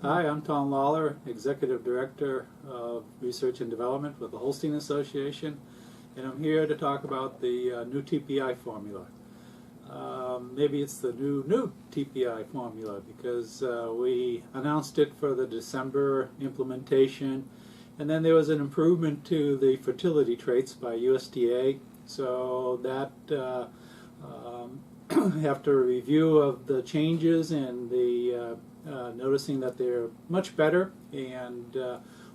Hi, I'm Tom Lawlor, Executive Director of Research and Development with the Holstein Association, and I'm here to talk about the new TPI formula. Maybe it's the new TPI formula because we announced it for the December implementation, and then there was an improvement to the fertility traits by USDA, so that after a review of the changes and the noticing that they're much better and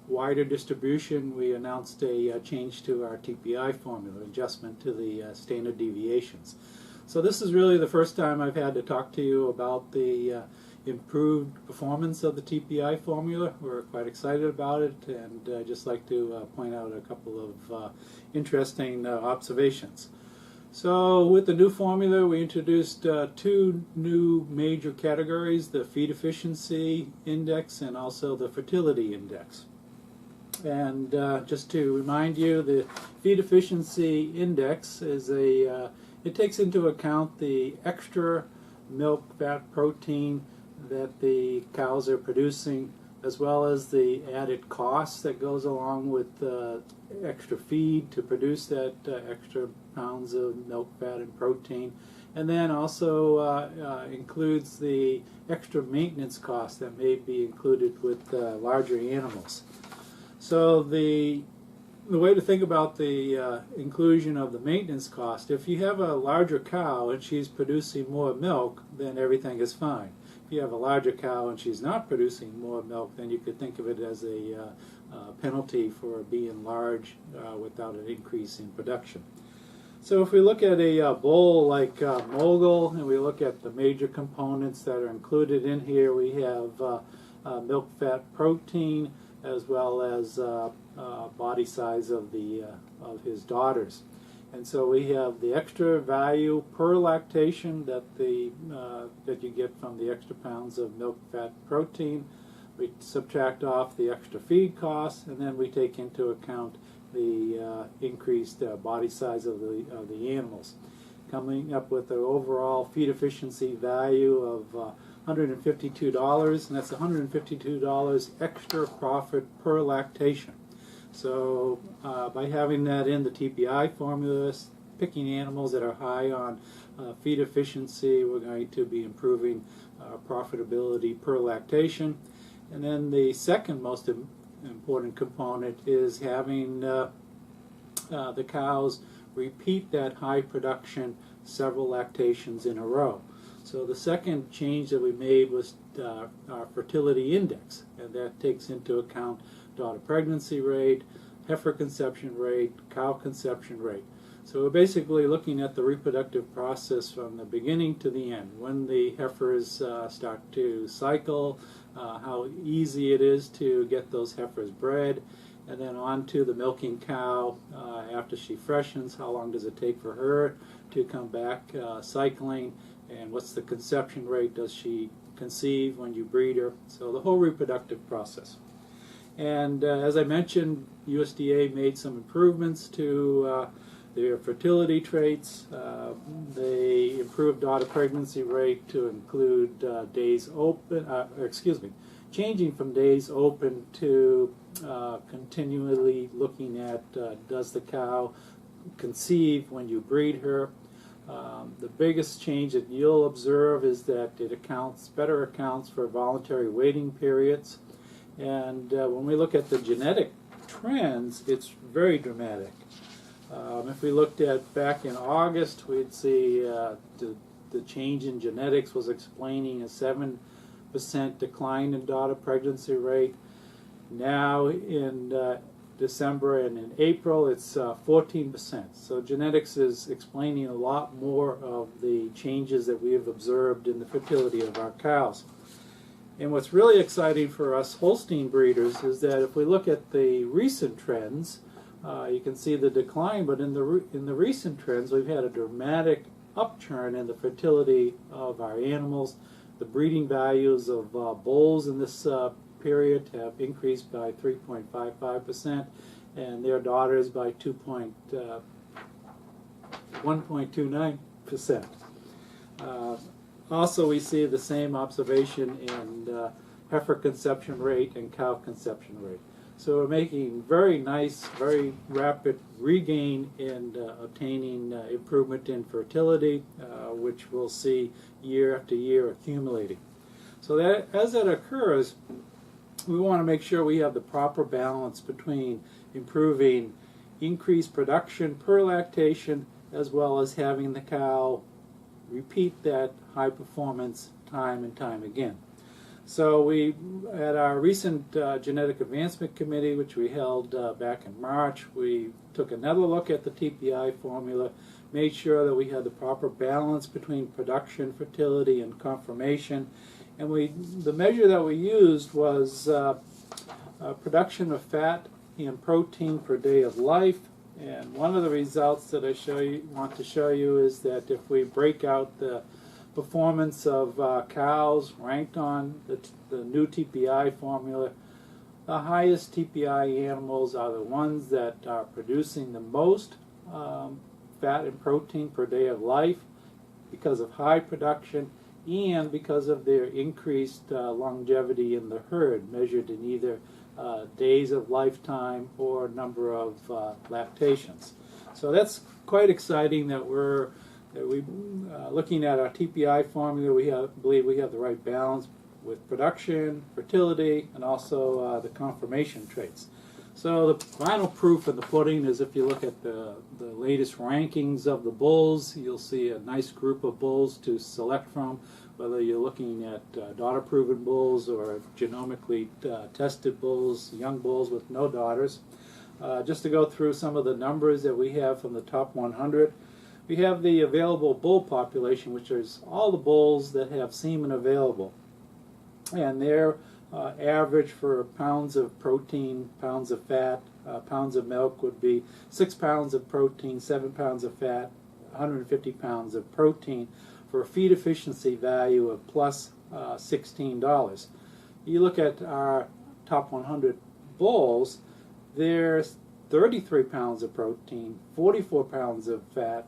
wider distribution, we announced a change to our TPI formula, adjustment to the standard deviations. So this is really the first time I've had to talk to you about the improved performance of the TPI formula. We're quite excited about it, and I'd just like to point out a couple of interesting observations. So with the new formula, we introduced two new major categories, the feed efficiency index and also the fertility index. And just to remind you, the feed efficiency index is it takes into account the extra milk, fat, protein that the cows are producing, as well as the added cost that goes along with extra feed to produce that extra pounds of milk, fat, and protein, and then also includes the extra maintenance cost that may be included with larger animals. So the way to think about the inclusion of the maintenance cost, if you have a larger cow and she's producing more milk, then everything is fine. If you have a larger cow and she's not producing more milk, then you could think of it as a penalty for being large without an increase in production. So if we look at a bull like Mogul, and we look at the major components that are included in here, we have milk, fat, protein, as well as body size of his daughters. And so we have the extra value per lactation that that you get from the extra pounds of milk, fat, protein. We subtract off the extra feed costs, and then we take into account the increased body size of the animals, coming up with the overall feed efficiency value of $152, and that's $152 extra profit per lactation. So by having that in the TPI formula, picking animals that are high on feed efficiency, we're going to be improving profitability per lactation. And then the second most important component is having the cows repeat that high production several lactations in a row. So the second change that we made was our fertility index, and that takes into account daughter pregnancy rate, heifer conception rate, cow conception rate. So we're basically looking at the reproductive process from the beginning to the end, when the heifers start to cycle, how easy it is to get those heifers bred, and then on to the milking cow after she freshens, how long does it take for her to come back cycling, and what's the conception rate, does she conceive when you breed her, so the whole reproductive process. And as I mentioned, USDA made some improvements to their fertility traits. They improved daughter pregnancy rate to include days open, changing from days open to continually looking at does the cow conceive when you breed her. The biggest change that you'll observe is that it better accounts for voluntary waiting periods. And when we look at the genetic trends, it's very dramatic. If we looked at back in August, we'd see the change in genetics was explaining a 7% decline in daughter pregnancy rate. Now in December and in April, it's 14%. So genetics is explaining a lot more of the changes that we have observed in the fertility of our cows. And what's really exciting for us Holstein breeders is that if we look at the recent trends, you can see the decline, but in the recent trends, we've had a dramatic upturn in the fertility of our animals. The breeding values of bulls in this period have increased by 3.55%, and their daughters by 1.29%. Also, we see the same observation in heifer conception rate, and cow conception rate. So we're making very nice, very rapid regain in obtaining improvement in fertility, which we'll see year after year accumulating. So that as that occurs, we want to make sure we have the proper balance between improving increased production per lactation as well as having the cow repeat that high performance time and time again. So we, at our recent genetic advancement committee, which we held back in March, we took another look at the TPI formula, made sure that we had the proper balance between production, fertility, and conformation. And the measure that we used was production of fat and protein per day of life. And one of the results that I want to show you is that if we break out the performance of cows ranked on the new TPI formula, the highest TPI animals are the ones that are producing the most fat and protein per day of life because of high production and because of their increased longevity in the herd, measured in either days of lifetime or number of lactations. So that's quite exciting that we're looking at our TPI formula. We believe we have the right balance with production, fertility, and also the conformation traits. So the final proof of the pudding is if you look at the latest rankings of the bulls, you'll see a nice group of bulls to select from, whether you're looking at daughter-proven bulls or genomically tested bulls, young bulls with no daughters. Just to go through some of the numbers that we have from the top 100, we have the available bull population, which is all the bulls that have semen available. And their average for pounds of protein, pounds of fat, pounds of milk would be 6 pounds of protein, 7 pounds of fat, 150 pounds of protein, for a feed efficiency value of plus $16. You look at our top 100 bulls, there's 33 pounds of protein, 44 pounds of fat,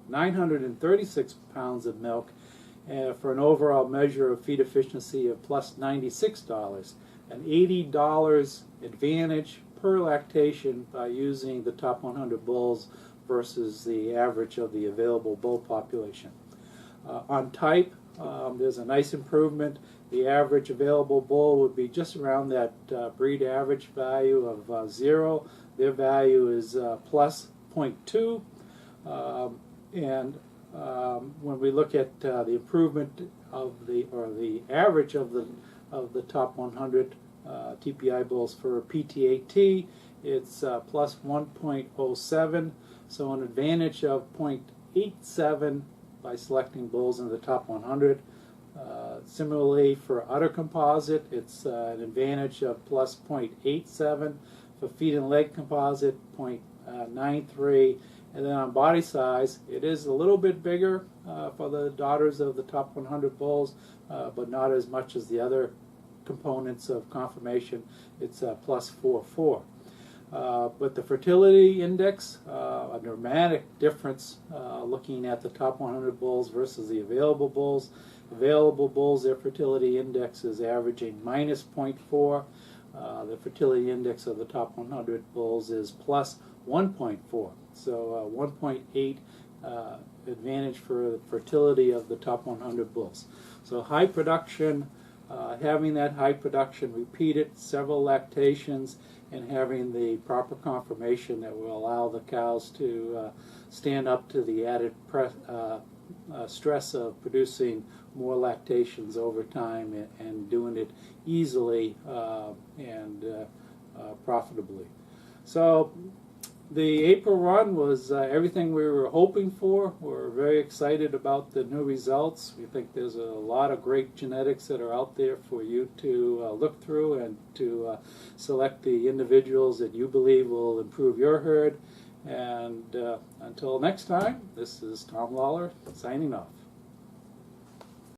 936 pounds of milk, for an overall measure of feed efficiency of plus $96, an $80 advantage per lactation by using the top 100 bulls versus the average of the available bull population. On type, there's a nice improvement. The average available bull would be just around that breed average value of 0. Their value is plus 0.2. When we look at the improvement of the average of the top 100 TPI bulls for PTAT, it's plus 1.07, so an advantage of 0.87 by selecting bulls in the top 100. Similarly, for udder composite, it's an advantage of plus 0.87. For feet and leg composite, 0.93. And then on body size, it is a little bit bigger for the daughters of the top 100 bulls, but not as much as the other components of conformation. It's plus 4.4. But the fertility index, a dramatic difference looking at the top 100 bulls versus the available bulls. Available bulls, their fertility index is averaging minus 0.4. The fertility index of the top 100 bulls is plus 1.4. So 1.8 advantage for the fertility of the top 100 bulls. So high production, having that high production repeated several lactations, and having the proper conformation that will allow the cows to stand up to the added stress of producing more lactations over time and doing it easily and profitably. So the April run was everything we were hoping for. We're very excited about the new results. We think there's a lot of great genetics that are out there for you to look through and to select the individuals that you believe will improve your herd. And until next time, this is Tom Lawlor signing off.